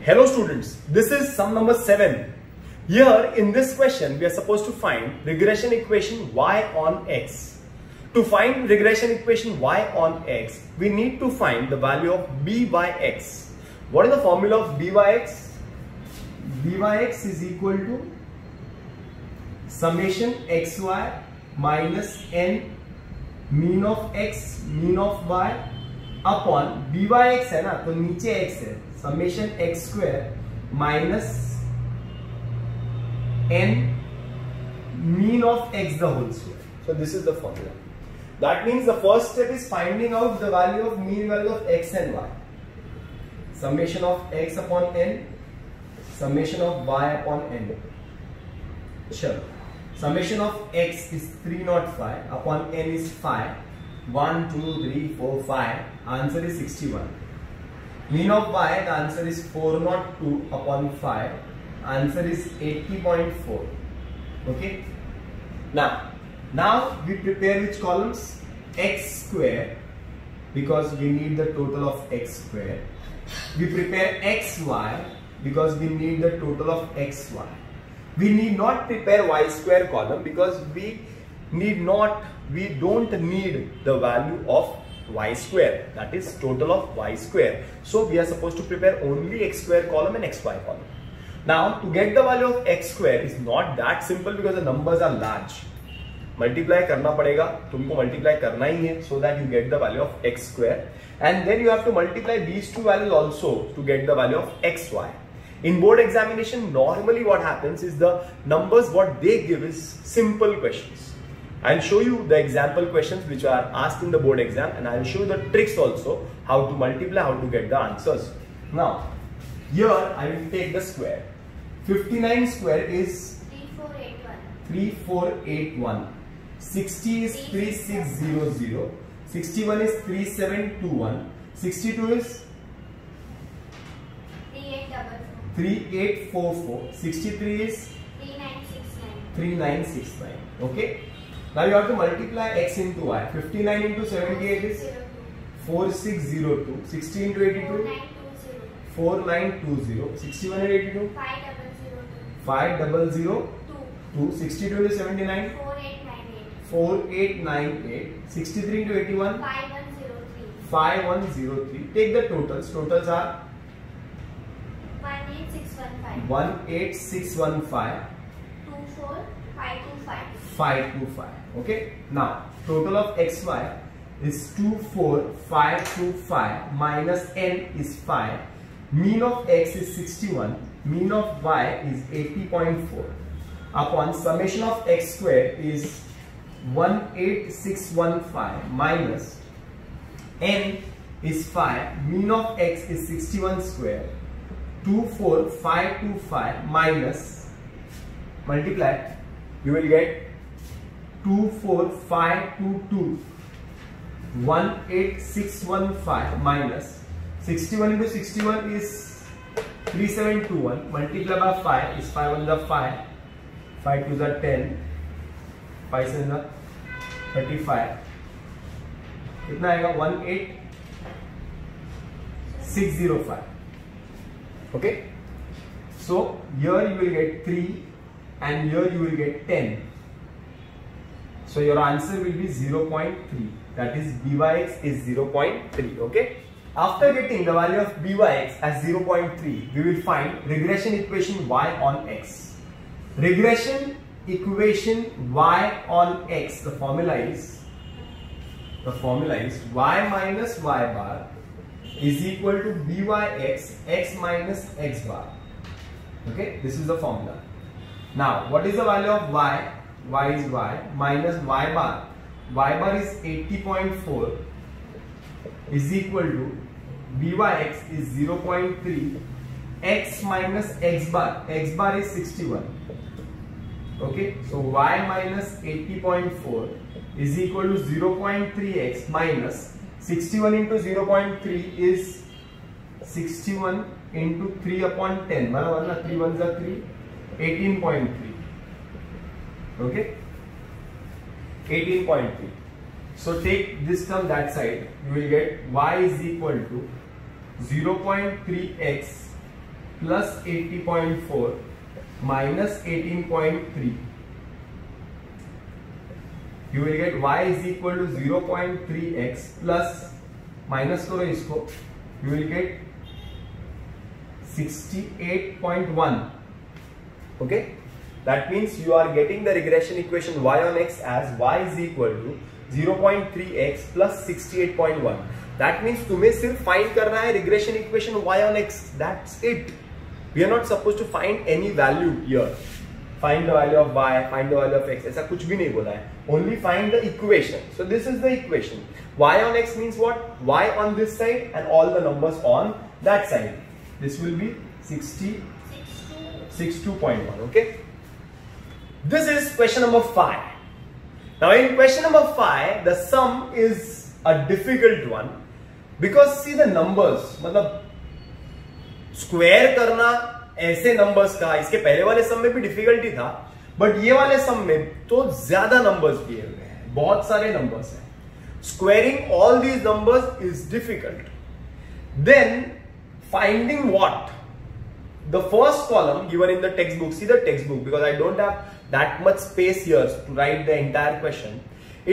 Hello students, this is sum number 7. Here in this question we are supposed to find regression equation y on x. To find regression equation y on x, we need to find the value of b by x. What is the formula of b by x? B by x is equal to summation xy minus n mean of x mean of y upon b by x है ना, तो नीचे x है, summation x square minus n mean of x the whole square. So this is the formula. That means the first step is finding out the value of mean value of x and y. Summation of x upon n, summation of y upon n. Sure. Summation of x is 305 upon n is 5. 1, 2, 3, 4, 5. Answer is 61. Mean of y, the answer is 402 upon 5. Answer is 80.4. Okay. Now we prepare which columns? X square, because we need the total of x square. We prepare xy because we need the total of xy. We need not prepare y square column because we don't need the value of y square, that is total of y square. So we are supposed to prepare only x square column and xy column. Now to get the value of x square is not that simple because the numbers are large. Multiply करना पड़ेगा, तुमको multiply करना ही है so that you get the value of x square, and then you have to multiply these two values also to get the value of xy. In board examination, normally what happens is the numbers what they give is simple questions. I'll show you the example questions which are asked in the board exam, and I'll show you the tricks also how to multiply, how to get the answers. Now, here I will take the square. 59 square is 3481. 60 is 3600. 61 is 3721. 62 is 3844. 63 is 3969. Okay. Now you have to multiply x into y. 59 into 78 is 4602. 60 into 82 4920. 61 and 82 5002. 62 into 79 4898. 63 into 81 5103. Take the totals. Totals are 18615 525. Okay. Now total of xy is 24525 minus n is 5. Mean of x is 61. Mean of y is 80.4. Upon summation of x square is 18615 minus n is 5. Mean of x is 61 square. 24525 minus, multiply, you will get 24522. 18615 minus 61 into 61 is 3721. Multiply by 5 is 5 1 is 5. 5 2 is 10. 5 7 is 35. कितना आएगा? 18605. Okay. So here you will get 3 and here you will get 10. So your answer will be 0.3. That is b by x is 0.3. Okay. After getting the value of b by x as 0.3, we will find regression equation y on x. Regression equation y on x, the formula is y minus y bar is equal to b by x, x minus x bar. Okay, this is the formula. Now what is the value of y? Y is y minus y bar. Y bar is 80.4 is equal to b by x is 0.3. X minus x bar is 61. Okay, so y minus 80.4 is equal to 0.3x minus 61 into 0.3 is 61 into 3 upon 10. 3 1s are 3. 18.3. Okay, 18.3. So take this term that side. You will get y is equal to 0.3x plus 80.4 minus 18.3. You will get y is equal to 0.3x plus minus करो इसको, you will get 68.1. Okay, that means you are getting the regression equation y on x as y is equal to 0.3x plus 68.1. That means तुम्हें सिर्फ find करना है regression equation y on x. That's it. We are not supposed to find any value here. Find the value of y, find the value of x. ऐसा कुछ भी नहीं बोला है. Only find the equation. So this is the equation. Y on x means what? Y on this side and all the numbers on that side. This will be 62.1. Okay. This is question number 5. Now in question number 5, the sum is a difficult one because see the numbers. मतलब square करना ऐसे numbers का, इसके पहले वाले सम में भी difficulty था, बट ये वाले सम में तो ज्यादा नंबर्स दिए हुए हैं, बहुत सारे नंबर्स हैं. Squaring all these numbers is difficult. Then finding what the first column given in the textbook, see the textbook because I don't have that much space here to write the entire question.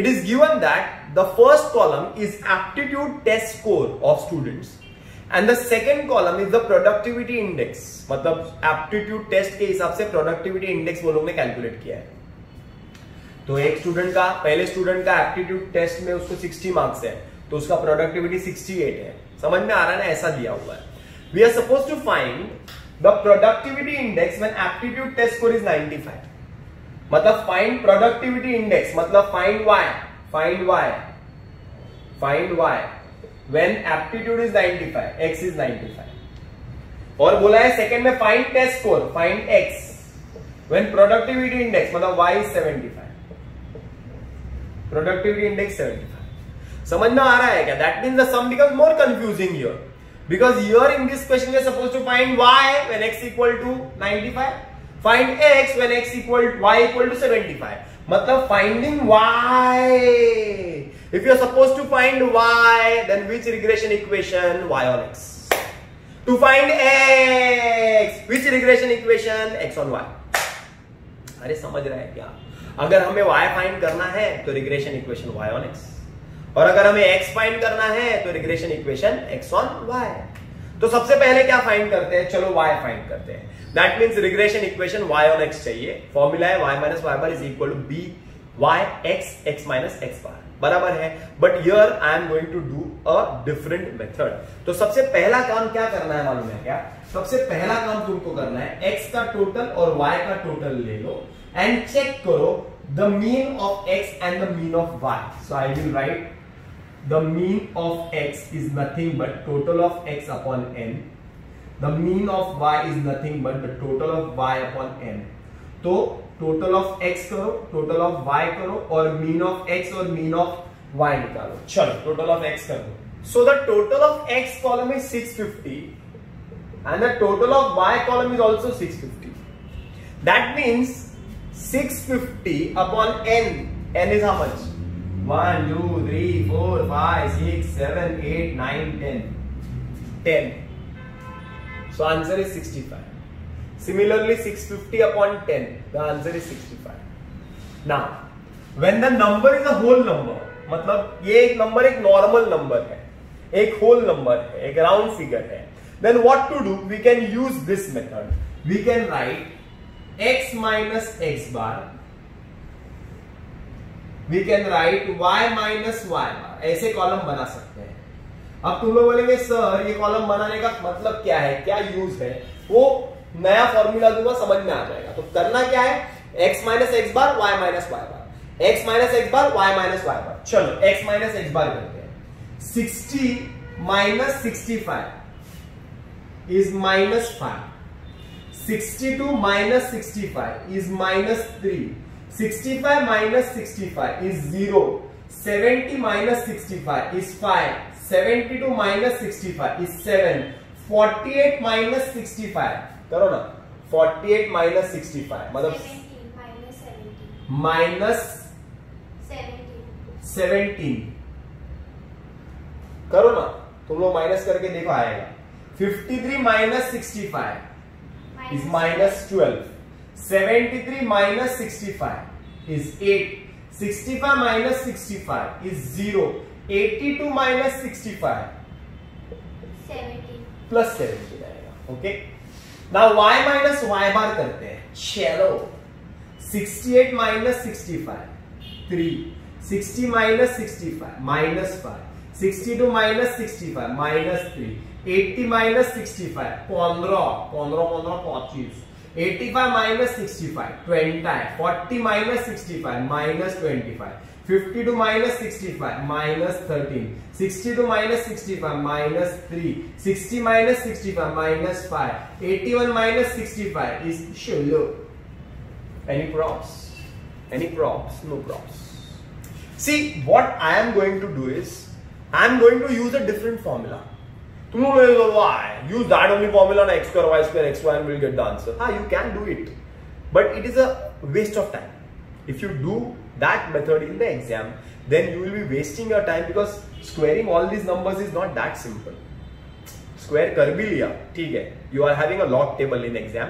It is given that the first column is aptitude test score of students and the second column is the productivity index. मतलब aptitude test के हिसाब से productivity index वो लोग ने calculate किया है. तो एक स्टूडेंट का, पहले स्टूडेंट का aptitude test में उसको 60 मार्क्स है तो उसका productivity 68 है. समझ में आ रहा है ना, ऐसा दिया हुआ है. We are supposed to find the productivity index when aptitude test score is 95. मतलब find productivity index, मतलब find y when aptitude is 95, x is 95. और बोला है सेकंड में find test score, find x when productivity index मतलब y is 75. Productivity index 75. समझ में आ रहा है क्या? That means the sum becomes more confusing here. Because here in this question we are supposed to find y when x equal to 95, find x when y equal to 75. मतलब finding y. If you are supposed to find y, then which regression equation? Y on x. To find x, which regression equation? X on y. अरे समझ रहे हैं क्या? अगर हमें y find करना है तो regression equation y on x. और अगर हमें x फाइंड करना है तो regression equation x on y. तो सबसे पहले क्या फाइंड करते हैं? चलो y फाइंड करते हैं. That means regression equation y on x चाहिए. फॉर्मूला है y minus y bar is equal to b y x minus x bar. बराबर है. But here I am going to do a different method. तो सबसे पहला काम क्या करना है मालूम है क्या? सबसे पहला काम तुमको करना है x का टोटल और y का टोटल ले लो एंड चेक करो the mean of x and the mean of y. So I will write the mean of x is nothing but total of x upon n. The mean of y is nothing but the total of y upon n. तो total of x करो, total of y करो और mean of x और mean of y निकालो. चलो total of x कर दो. So the total of x column is 650 and the total of y column is also 650. That means 650 upon n. N is how much? 1, 2, 3, 4, 5, 6, 7, 8, 9, 10. 10. So answer is 65. Similarly, 650 upon 10. The answer is 65. Now, when the number is a whole number, मतलब ये एक number एक normal number है, एक whole number है, एक round figure है, then what to do? We can use this method. We can write x minus x bar. We can write y minus y bar. ऐसे कॉलम बना सकते हैं. अब तुम लोग बोलेंगे सर ये कॉलम बनाने का मतलब क्या है, क्या यूज है? वो नया फॉर्मूला दूंगा, समझ में आ जाएगा. तो करना क्या है? x माइनस एक्स बार y माइनस y बार, x माइनस एक्स बार y माइनस y बार. चलो x माइनस एक्स बार करते हैं. 60 minus 65 is minus 5. 62 minus 65 is minus 3. 65 minus 65 is 0. 70 minus 65 is 5. 72 minus 65 is 7. 48 minus 65 करो ना. 48 minus 65 मतलब minus 17 करो ना. तुम लोग माइनस करके देखो आएगा. 53 minus 65 is minus 12. 73 minus 65 is 8. 65 minus 65 is 0. 82 minus 65 17 plus 17 आएगा. Okay. Now y minus y bar करते हैं. चलो 68 minus 65 3. 60 minus 65 minus 5. 62 minus 65 minus 3. 80 minus 65 15 25. 85 minus 65 20. 40 minus 65 minus 25. 52 minus 65 minus 13. 62 minus 65 minus 3. 60 minus 65 minus 5. 81 minus 65 is shallow. Any props? Any props? No props. See, what I am going to do is I am going to use a different formula. तुम लोग why use that only formula na x square y square x y and we'll get the answer. You can do it, but it is a waste of time. If you do that method in the exam, then you will be wasting your time because squaring all these numbers is not that simple. Square कर भी लिया ठीक है. You are having a log table in exam.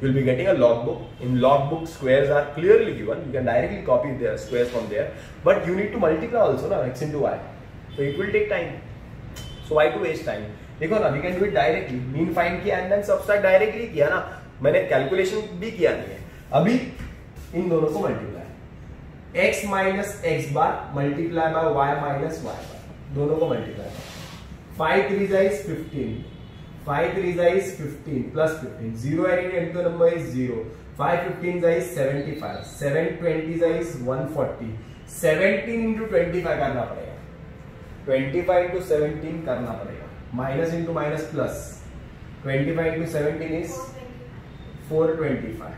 You will be getting a log book. In log book, squares are clearly given. You can directly copy the squares from there, but you need to multiply also na x into y. So it will take time. So why to waste time? देखो ना, we can do it directly. Mean find किया and then subtract directly किया ना. मैंने calculation भी किया नहीं है. अभी इन दोनों को multiply. x minus x bar multiply by y minus y बार. दोनों को multiply. 5 3 is 15. 5 3 is 15 plus 15. 0 added into the number is 0. 5 15 is 75. 7 20 is 140. 17 into 25 करना पड़ेगा. 25 into 17 करना पड़ेगा. Minus into minus plus. 25 into 17 is 425.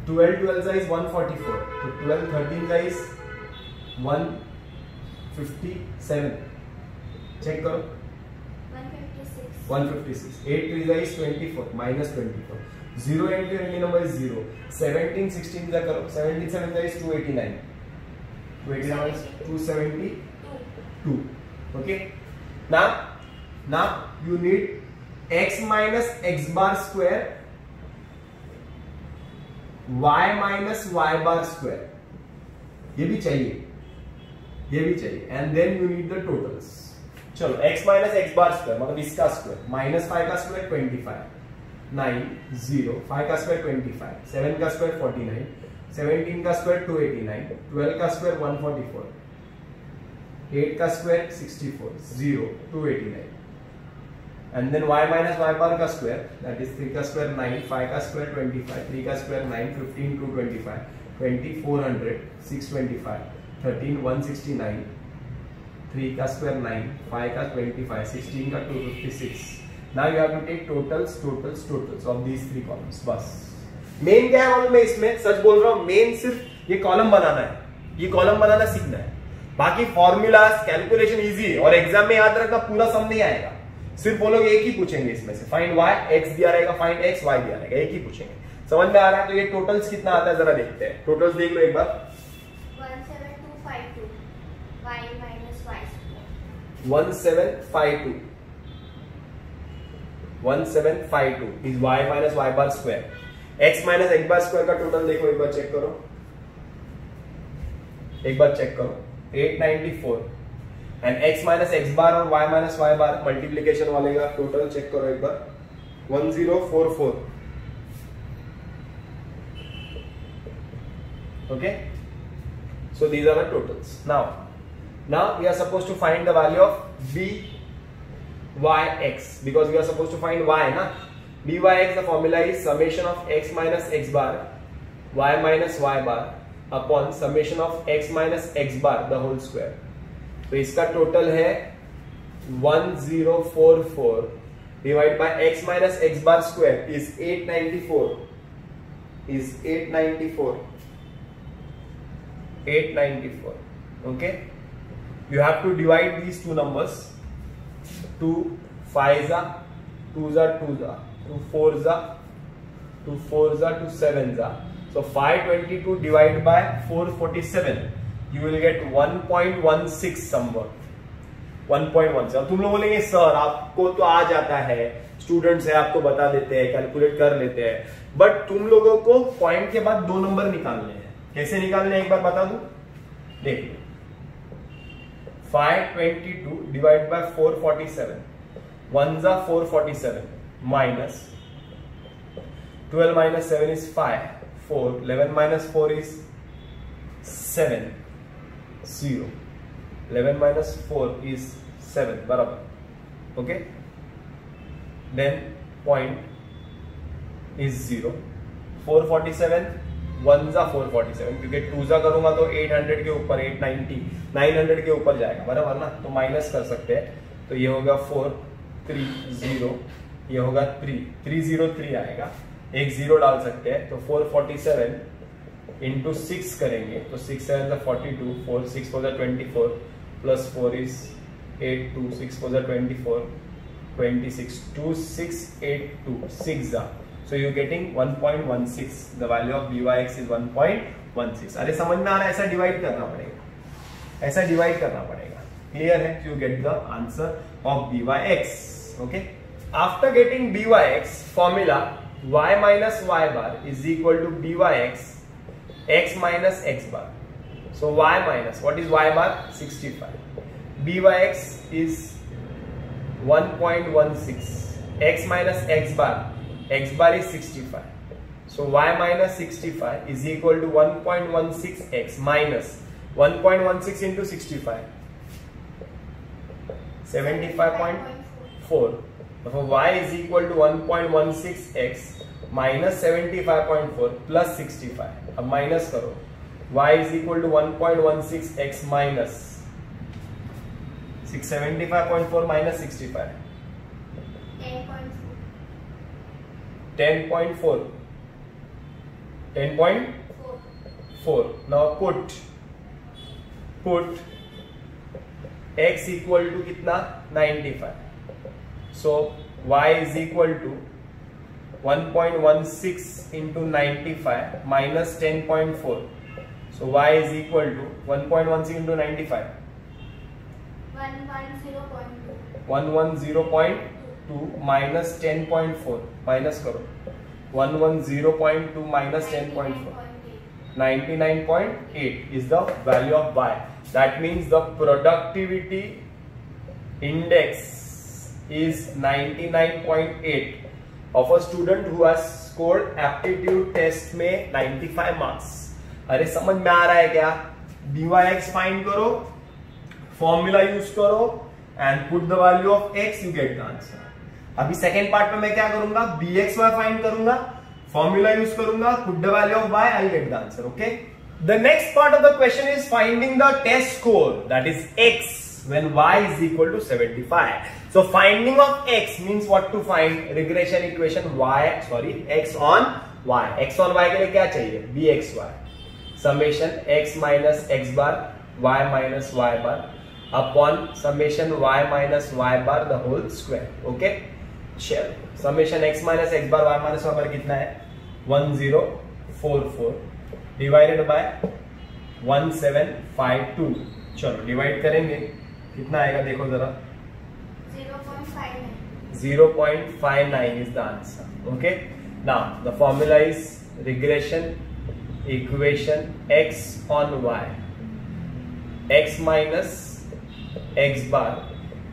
12 12 is 144. So 12 13 is 157. Check करो. 156. 8 3 is 24 minus 24. 0 into any number is 0. 17 16 का करो. 17 7 is 289. 289 is 272. Okay. Now you need x minus x bar square, y minus y bar square. ये भी चाहिए. And then you need the totals. चलो x minus x bar square मतलब इसका square. minus 5 का square 25. 9 0. 5 का स्क्वायर 25. 7 का square 49. 17 का स्क्वायर 289. 12 का स्क्वायर 144. 8 का square 64. 0 289. And then y minus y bar का square, that is 3 का square 9, 5 का square 25, 3 का square 9, 15 225, 20 400, 625, 13 169, 3 का square 9, 5 का 25, 16 का 256. Now you have to take totals of these three columns. बस मेन क्या है मालूम है इसमें? सच बोल रहा हूँ, मेन सिर्फ ये कॉलम बनाना है. ये कॉलम बनाना सीखना है. बाकी फॉर्मूलाज कैलकुलेशन इजी है और एग्जाम में याद रखना पूरा सम नहीं आएगा. सिर्फ वो लोग एक ही पूछेंगे इसमें से. फाइंड y, x दिया रहेगा, फाइंड x, y दिया रहेगा, एक ही पूछेंगे. समझ में आ रहा है? तो ये टोटल्स कितना आता है जरा देखते हैं. टोटल्स देख लो एक बार. 17252 y minus y square. 1752. 1752 is y minus y bar square. x minus x bar square का टोटल देखो, एक बार चेक करो. 894. And x minus x bar और y minus y bar multiplication वाले का टोटल चेक करो एक बार. 1044. Okay, so these are the totals. Now we are supposed to find the value of byx because we are supposed to find y na. Byx, the formula is summation of x minus x bar y minus y bar upon summation of x minus x bar the whole square. तो इसका total है 1044 divide by x minus x bar square is 894. Okay, you have to divide these two numbers. 2 5s are 2s are 2s are 2 4s are 2 4s are 2 7s are. So 522 divided by 447. You will get 1.16 somewhat. 1.16. अब तुम लोग बोलेंगे sir आपको तो आ जाता है, students है आपको बता देते हैं, कैलकुलेट कर लेते हैं, बट तुम लोगों को पॉइंट के बाद 2 नंबर निकालने हैं। कैसे निकालने हैं एक बार बता दूं, देखिए 522 डिवाइड बाय 447, 1 जा 447 minus 12 minus 7 is 5, 4, 11 minus 4 is 7, 0, 11 minus 4 is 7, बराबर, okay? Then point is 0, 447, 1 जा 447, क्योंकि 2 जा करूंगा तो 800 के ऊपर 890, 900 के ऊपर जाएगा, बराबर ना, तो माइनस कर सकते हैं, तो ये होगा 430, ये होगा 303 आएगा, एक 0 डाल सकते हैं, तो 447 इंटू 6 करेंगे तो 6 7 42, 4 6 4 24 प्लस 4 इज 8, 2 6 4 24, 26, 2682, 6 जा, so you're getting 1.16, the value of byx is 1.16। अरे समझ में आ रहा है, ऐसा डिवाइड करना पड़ेगा, ऐसा डिवाइड करना पड़ेगा, क्लियर है? You get the answer of byx, okay? After getting byx formula, y minus y bar is equal to byx x minus x bar. So y minus, what is y bar? 65. Byx is 1.16. X minus x bar is 65. So y minus 65 is equal to 1.16x minus 1.16 into 65, 75.4. So y is equal to 1.16x minus 75.4 plus 65. अब minus करो, y is equal to 1.16x minus 675.4 minus 65, 10.4, 10.4. Now put x equal to कितना 95. So y is equal to 1.16 into 95 minus 10.4. So y is equal to 1.16 into 95. 110.2 minus 10.4. Minus करो. 110.2 minus 10.4. 99.8 is the value of y. That means the productivity index is 99.8 of a student who has scored aptitude test में 95 marks. अरे समझ में आ रहा है क्या? byx find करो, formula use करो and put the value of x, you get the answer. अभी सेकेंड पार्ट में मैं क्या करूंगा, bxy फाइंड करूंगा, फॉर्मूला यूज करूंगा, put the value of y, I get the answer. Okay, the next part of the question is finding the test score, that is x when y is equal to 75. So finding of x means what to find? Regression equation x on y. X on y के लिए क्या चाहिए? bxy. Summation x minus x bar y minus y bar upon summation y minus y bar the whole square. Okay? चलो, summation x minus x bar y minus y bar कितना है? 1044 divided by 1752. चलो divide करेंगे, कितना आएगा देखो जरा, 0.59 is the answer. Okay, now the formula is regression equation x on y, x minus x bar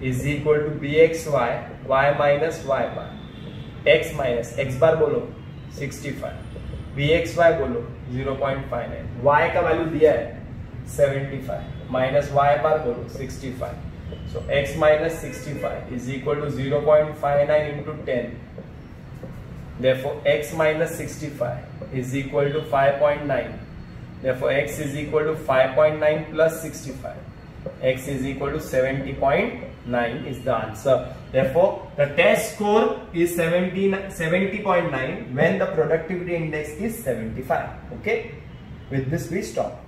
is equal to bxy y minus y bar. x minus x bar बोलो 65, bxy बोलो 0.59, y का value दिया है 75 minus y bar बोलो 65. So x minus 65 is equal to 0.59 into 10. Therefore x minus 65 is equal to 5.9. Therefore x is equal to 5.9 plus 65. X is equal to 70.9 is the answer. Therefore the test score is 70.9 when the productivity index is 75. Okay, with this we stop.